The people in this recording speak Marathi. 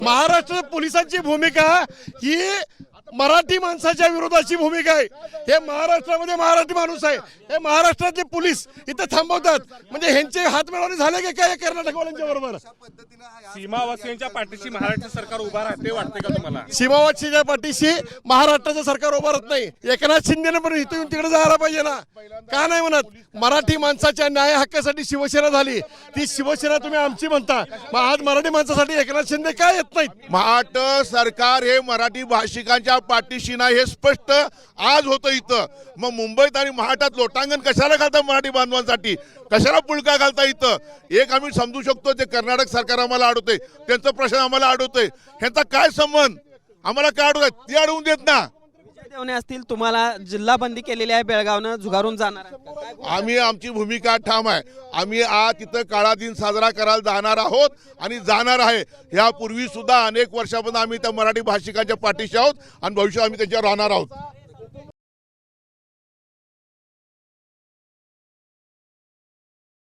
महाराष्ट्र पोलिसांची भूमिका ही मराठी माणसाच्या विरोधाची भूमिका आहे। हे महाराष्ट्रामध्ये मराठी माणूस आहे, हे महाराष्ट्रातले पोलीस इथे थांबवतात म्हणजे ह्यांचे हातमिळवणी झाले की काय कर्नाटकवाल्यांच्या बरोबर? सीमावासियांच्या पाठीशी महाराष्ट्र सरकार उभा राहते वाटते का तुम्हाला? सीमावासीच्या पाठीशी महाराष्ट्राचं सरकार उभं राहत नाही। एकनाथ शिंदेने पण इथे येऊन तिकडे जायला पाहिजे ना, का नाही म्हणत? मराठी माणसाच्या न्याय हक्कासाठी शिवसेना झाली, ती शिवसेना तुम्ही आमची म्हणता, मग आज मराठी माणसासाठी एकनाथ शिंदे काय येत नाहीत? महाराष्ट्र सरकार हे मराठी भाषिकांच्या पाठीशी नाही हे स्पष्ट आज होतं इथं। मग मुंबईत आणि महाराष्ट्रात लोटांगण कशाला घालता? मराठी बांधवांसाठी कशाला पुळका घालता? इथं एक आम्ही समजू शकतो, ते कर्नाटक सरकार आम्हाला अडवते, त्यांचा प्रश्न आम्हाला अडवतोय, ह्यांचा काय संबंध? आम्हाला काय अडवत? ते अडवून देत ना। देवणे असतील, तुम्हाला जिल्हा बंदी केलेली आहे, बेळगावनं झुगारून जाणार आहे का? आम्ही आमची भूमिका ठाम आहे। आम्ही आज तिथं काळा दिन साजरा करायला जाणार आहोत आणि जाणार आहे। यापूर्वी सुद्धा अनेक वर्षापासून आम्ही त्या मराठी भाषिकांच्या पाठीशी आहोत आणि भविष्यात आम्ही त्यांच्यावर राहणार आहोत।